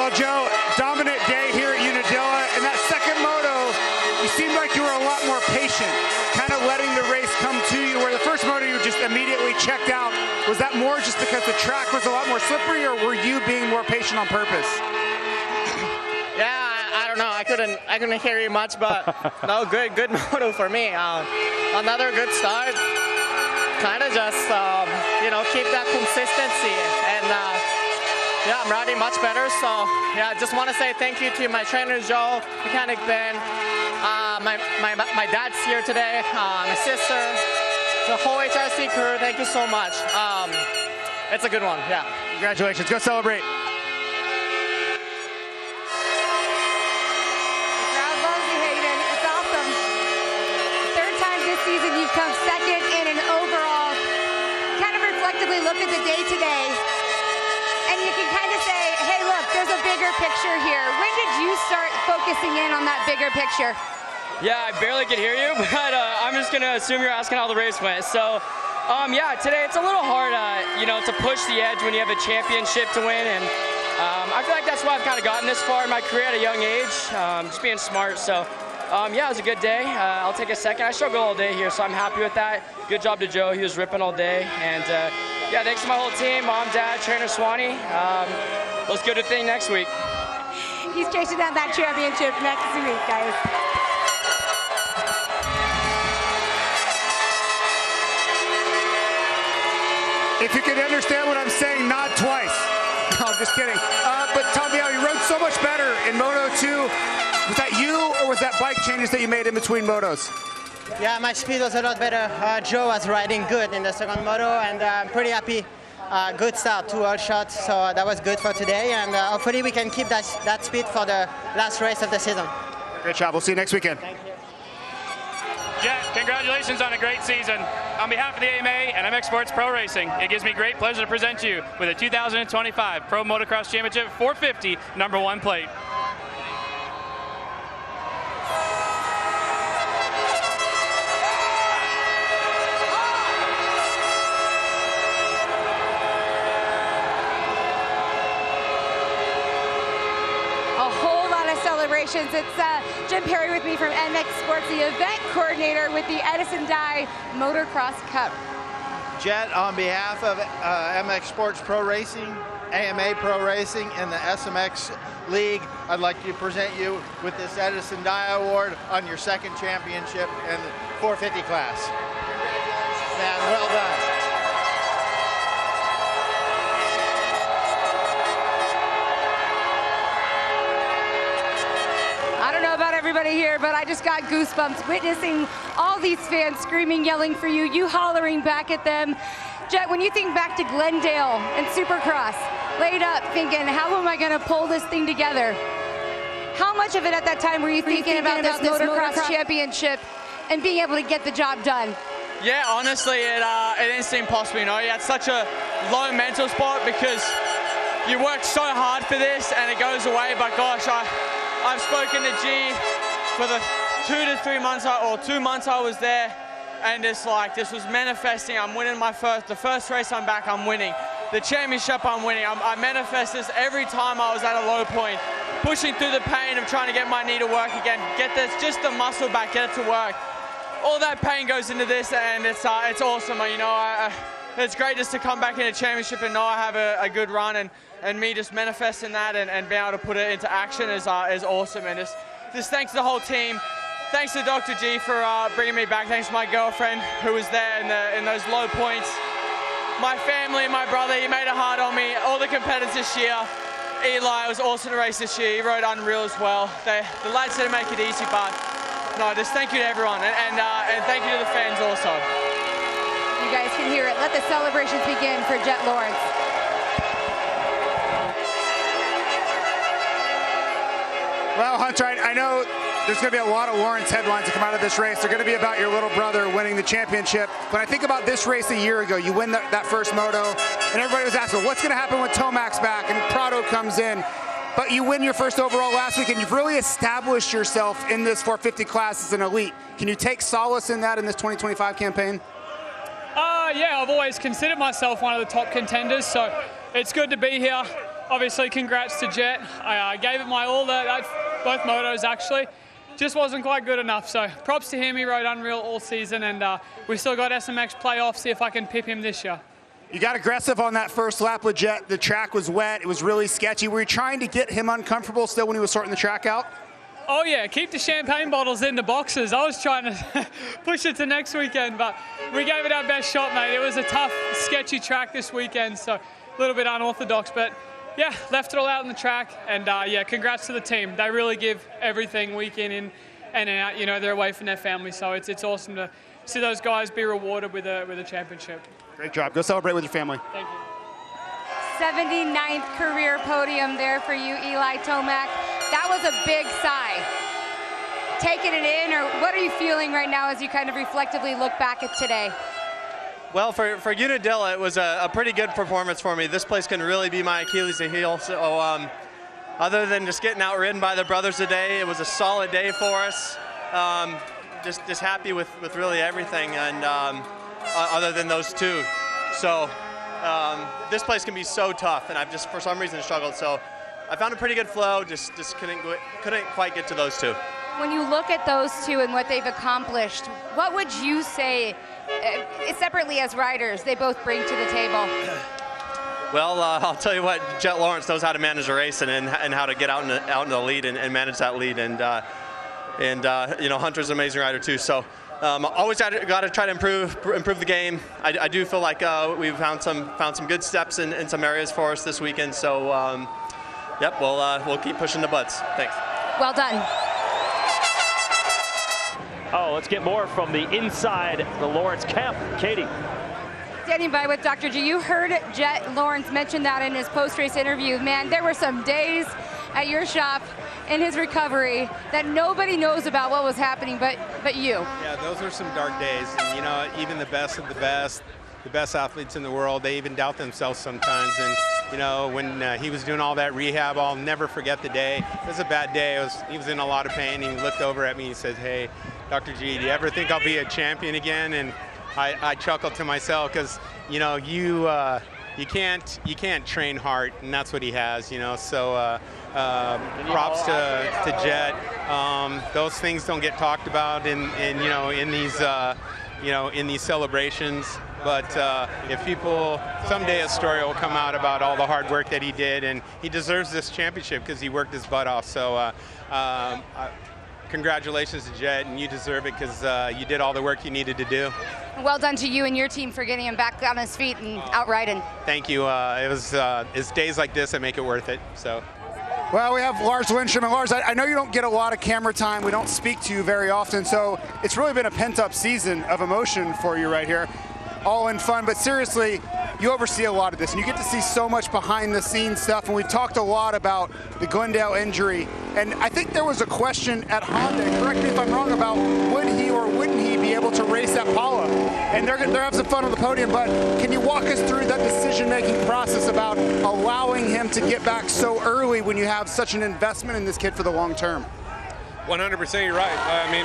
Well, Joe, dominant day here at Unadilla. In that second moto, you seemed like you were a lot more patient, kind of letting the race come to you, where the first moto you just immediately checked out. Was that more just because the track was a lot more slippery, or were you being more patient on purpose? Yeah, I don't know. I couldn't hear you much, but no, good moto for me. Another good start. Kind of just you know, keep that consistency, and yeah, I'm riding much better. So yeah, I just want to say thank you to my trainer Joe, mechanic Ben, my dad's here today, my sister, the whole HRC crew. Thank you so much. It's a good one. Yeah. Congratulations. Go celebrate. Season you've come second in an overall. Kind of reflectively look at the day today, and you can kind of say, hey, look, there's a bigger picture here. When did you start focusing in on that bigger picture? Yeah, I barely could hear you, but I'm just gonna assume you're asking how the race went. So, yeah, today it's a little hard, you know, to push the edge when you have a championship to win, and I feel like that's why I've kind of gotten this far in my career at a young age, just being smart. So. Yeah, it was a good day. I'll take a second. I struggled all day here, so I'm happy with that. Good job to Joe. He was ripping all day. And yeah, thanks to my whole team, mom, dad, trainer Swanee. Let's go do the thing next week. He's chasing down that championship next week, guys. If you could understand what I'm saying, nod twice. No, I'm just kidding. But Tom Biao, you rode so much better in Moto 2. Was that you, or was that bike changes that you made in between motos? Yeah, my speed was a lot better. Joe was riding good in the second moto, and I'm pretty happy. Good start, 2 all shots, so that was good for today, and hopefully we can keep that speed for the last race of the season. Great job. We'll see you next weekend. Thank you. Jet, congratulations on a great season. On behalf of the AMA and MX Sports Pro Racing, it gives me great pleasure to present you with the 2025 Pro Motocross Championship 450 #1 plate. Celebrations. It's Jim Perry with me from MX Sports, the event coordinator with the Edison Dye Motocross Cup. Jet, on behalf of MX Sports Pro Racing, AMA Pro Racing, and the SMX League, I'd like to present you with this Edison Dye Award on your second championship in the 450 class. Man, well done. I don't know about everybody here, but I just got goosebumps witnessing all these fans screaming, yelling for you, you hollering back at them. Jet, when you think back to Glendale and Supercross, laid up thinking, how am I going to pull this thing together? How much of it at that time were you thinking about this motocross championship and being able to get the job done? Yeah, honestly, it didn't seem possible, you know. You had such a low mental spot because you worked so hard for this and it goes away, but gosh, I've spoken to G for the 2 to 3 months, or 2 months I was there, and it's like, this was manifesting. I'm winning the first race I'm back, I'm winning. The championship I'm winning. I manifest this every time I was at a low point, pushing through the pain of trying to get my knee to work again, get this, just the muscle back, get it to work. All that pain goes into this, and it's awesome. You know, it's great just to come back in a championship and know I have a good run, and me just manifesting that and being able to put it into action is awesome. And just thanks to the whole team. Thanks to Dr. G for bringing me back. Thanks to my girlfriend who was there in those low points. My family, my brother, he made it hard on me. All the competitors this year. Eli, it was awesome to race this year. He rode unreal as well. The lads didn't make it easy, but no, just thank you to everyone, and thank you to the fans also. You guys can hear it. Let the celebrations begin for Jet Lawrence. Well, Hunter, I know there's going to be a lot of Lawrence headlines that come out of this race. They're going to be about your little brother winning the championship. When I think about this race a year ago, you win that first moto, and everybody was asking, what's going to happen when Tomac's back and Prado comes in? But you win your first overall last week, and you've really established yourself in this 450 class as an elite. Can you take solace in that in this 2025 campaign? Yeah, I've always considered myself one of the top contenders, so it's good to be here. obviously, congrats to Jet. I gave it my all, both motos actually. Just wasn't quite good enough, so props to him. He rode unreal all season, and we still got SMX playoffs, see if I can pip him this year. You got aggressive on that first lap with Jet. The track was wet. It was really sketchy. Were you trying to get him uncomfortable still when he was sorting the track out? Oh yeah, keep the champagne bottles in the boxes. I was trying to push it to next weekend, but we gave it our best shot, mate. It was a tough, sketchy track this weekend, so a little bit unorthodox, but yeah, left it all out on the track, and yeah, congrats to the team. They really give everything week in and out. You know, they're away from their family, so it's awesome to see those guys be rewarded with a championship. Great job. Go celebrate with your family. Thank you. 79th career podium there for you, Eli Tomac. That was a big sigh. Taking it in, or what are you feeling right now as you kind of reflectively look back at today? Well, for Unadilla, it was a pretty good performance for me. This place can really be my Achilles heel. So other than just getting outridden by the brothers today, it was a solid day for us. Just happy with really everything, and other than those two. So this place can be so tough, and I've just for some reason struggled. So I found a pretty good flow. Just couldn't quite get to those two. When you look at those two and what they've accomplished, what would you say, separately as riders, they both bring to the table? Well, I'll tell you what, Jet Lawrence knows how to manage a race and how to get out in the lead and manage that lead. And you know, Hunter's an amazing rider too. So always got to try to improve the game. I do feel like we've found some good steps in some areas for us this weekend. So yep, we'll keep pushing the butts. Thanks. Well done. Oh, let's get more from the inside the Lawrence camp. Katie. Standing by with Dr. G. You heard Jet Lawrence mention that in his post-race interview. Man, there were some days at your shop in his recovery that nobody knows about what was happening but you. Yeah, those are some dark days. And, you know, even the best of the best athletes in the world, they even doubt themselves sometimes. And, you know, when he was doing all that rehab, I'll never forget the day. It was a bad day. He was in a lot of pain. He looked over at me and said, "Hey, Dr. G, do you ever think I'll be a champion again?" And I chuckled to myself because, you know, you can't train hard, and that's what he has, you know. So props to Jet. Those things don't get talked about in these celebrations. But if people, someday a story will come out about all the hard work that he did, and he deserves this championship because he worked his butt off. So congratulations to Jet, and you deserve it because you did all the work you needed to do. Well done to you and your team for getting him back on his feet and out riding. Thank you. It's days like this that make it worth it. So. Well, we have Lars Lindstrom. And Lars, I know you don't get a lot of camera time. We don't speak to you very often, so it's really been a pent-up season of emotion for you right here. All in fun, but seriously, you oversee a lot of this, and you get to see so much behind-the-scenes stuff, and we talked a lot about the Glendale injury, and I think there was a question at Honda, correct me if I'm wrong, about would he or wouldn't he be able to race at Paula, and they're having some fun on the podium, but can you walk us through that decision-making process about allowing him to get back so early when you have such an investment in this kid for the long term? 100% you're right. I mean,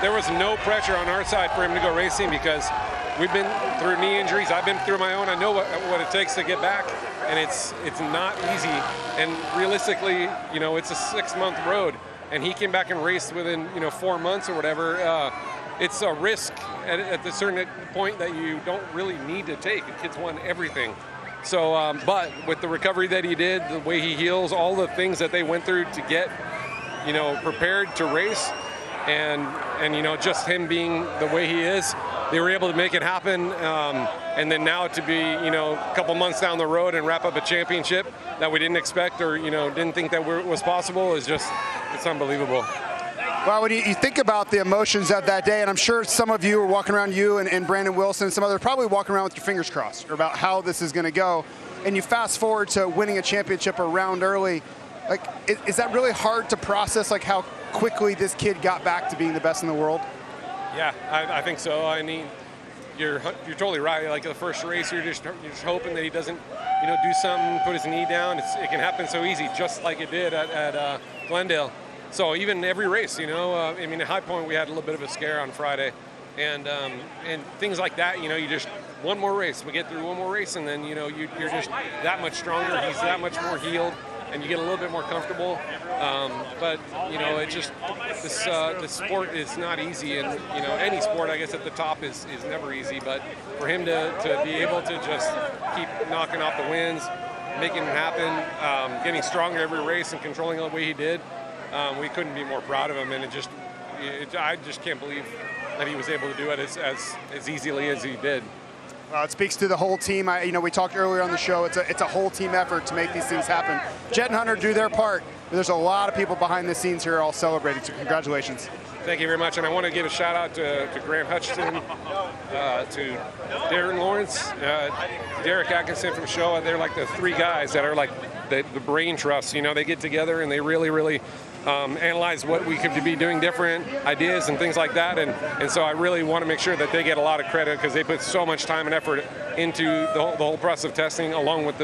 there was no pressure on our side for him to go racing because we've been through knee injuries. I've been through my own. I know what it takes to get back, and it's not easy. And realistically, you know, it's a 6-month road, and he came back and raced within 4 months or whatever. It's a risk at a certain point that you don't really need to take. The kid's won everything. So, but with the recovery that he did, the way he heals, all the things that they went through to get, prepared to race, and just him being the way he is, they were able to make it happen. And then now to be, a couple months down the road and wrap up a championship that we didn't expect or, didn't think that was possible is just, it's unbelievable. Well, when you think about the emotions of that day, and I'm sure some of you are walking around, you and Brandon Wilson, some others probably walking around with your fingers crossed about how this is going to go, and you fast forward to winning a championship a round early. Like, is that really hard to process, like how quickly this kid got back to being the best in the world? Yeah, I think so. I mean, you're totally right. Like the first race, you're just hoping that he doesn't, do something, put his knee down. It can happen so easy, just like it did at Glendale. So even every race, I mean, at High Point we had a little bit of a scare on Friday, and things like that. You know, you just one more race, we get through one more race, and then you know you're just that much stronger. He's that much more healed, and you get a little bit more comfortable. But you know, it just this sport is not easy, and you know, any sport I guess at the top is never easy. But for him to be able to just keep knocking off the wins, making it happen, getting stronger every race, and controlling the way he did, we couldn't be more proud of him. And I just can't believe that he was able to do it as easily as he did. Well, it speaks to the whole team. You know, we talked earlier on the show. It's a whole team effort to make these things happen. Jet and Hunter do their part, but there's a lot of people behind the scenes here all celebrating. So congratulations. Thank you very much, and I want to give a shout out to Graham Hutchinson, to Darren Lawrence, Derek Atkinson from Showa. They're like the three guys that are like the brain trust. You know, they get together and they really analyze what we could be doing different, ideas and things like that. And so I really want to make sure that they get a lot of credit because they put so much time and effort into the whole process of testing along with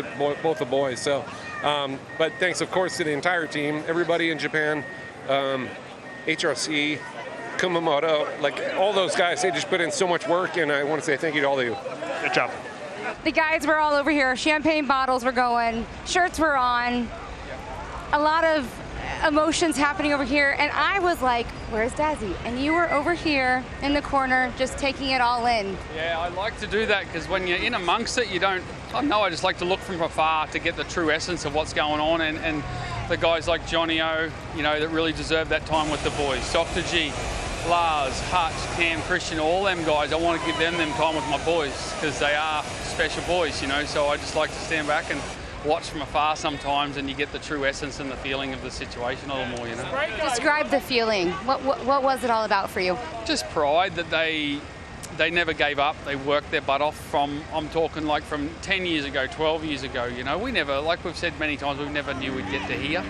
both the boys. So, but thanks, of course, to the entire team, everybody in Japan, HRC, Kumamoto, like all those guys, they just put in so much work, and I want to say thank you to all of you. Good job. The guys were all over here. Champagne bottles were going, shirts were on, a lot of emotions happening over here, and I was like, where's Dazzy? And you were over here in the corner just taking it all in. Yeah, I like to do that because when you're in amongst it, you don't, I don't know, I just like to look from afar to get the true essence of what's going on, and the guys like Johnny O, you know, that really deserve that time with the boys. Dr. G, Lars, Hutch, Cam, Christian, all them guys, I want to give them time with my boys because they are special boys, you know, so I just like to stand back and watch from afar sometimes, and you get the true essence and the feeling of the situation a little more, you know. Describe the feeling. What was it all about for you? Just pride that they never gave up. They worked their butt off from, I'm talking like from 10 years ago, 12 years ago, you know. We never, like we've said many times, we never knew we'd get to here,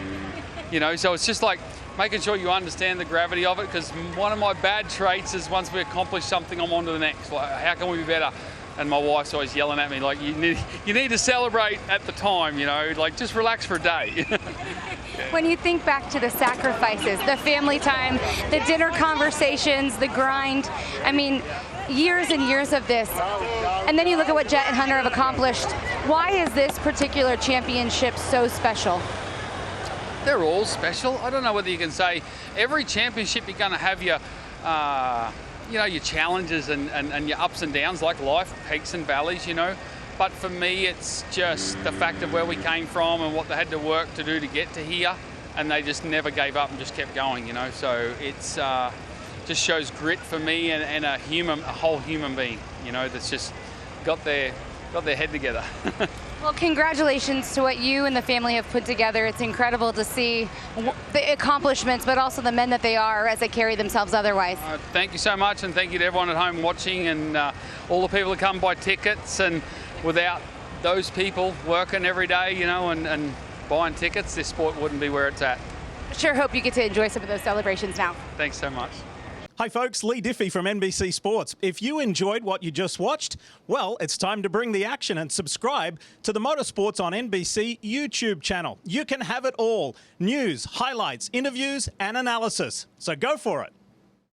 you know. So it's just like making sure you understand the gravity of it, because one of my bad traits is once we accomplish something, I'm on to the next. Like, how can we be better? And my wife's always yelling at me, like, you need to celebrate at the time, you know, like just relax for a day. When you think back to the sacrifices, the family time, the dinner conversations, the grind, I mean, years and years of this, and then you look at what Jet and Hunter have accomplished. Why is this particular championship so special? They're all special. I don't know whether you can say every championship you're going to have your, you know, your challenges and your ups and downs, like life, peaks and valleys, you know. But for me, it's just the fact of where we came from and what they had to work to do to get to here, and they just never gave up and just kept going, you know. So it's just shows grit for me and a whole human being, you know, that's just got their head together. Well, congratulations to what you and the family have put together. It's incredible to see the accomplishments, but also the men that they are as they carry themselves otherwise. Thank you so much, and thank you to everyone at home watching, and all the people that come buy tickets. And without those people working every day, you know, and buying tickets, this sport wouldn't be where it's at. Sure hope you get to enjoy some of those celebrations now. Thanks so much. Hi folks, Lee Diffie from NBC Sports. If you enjoyed what you just watched, well, it's time to bring the action and subscribe to the Motorsports on NBC YouTube channel. You can have it all: news, highlights, interviews, and analysis. So go for it.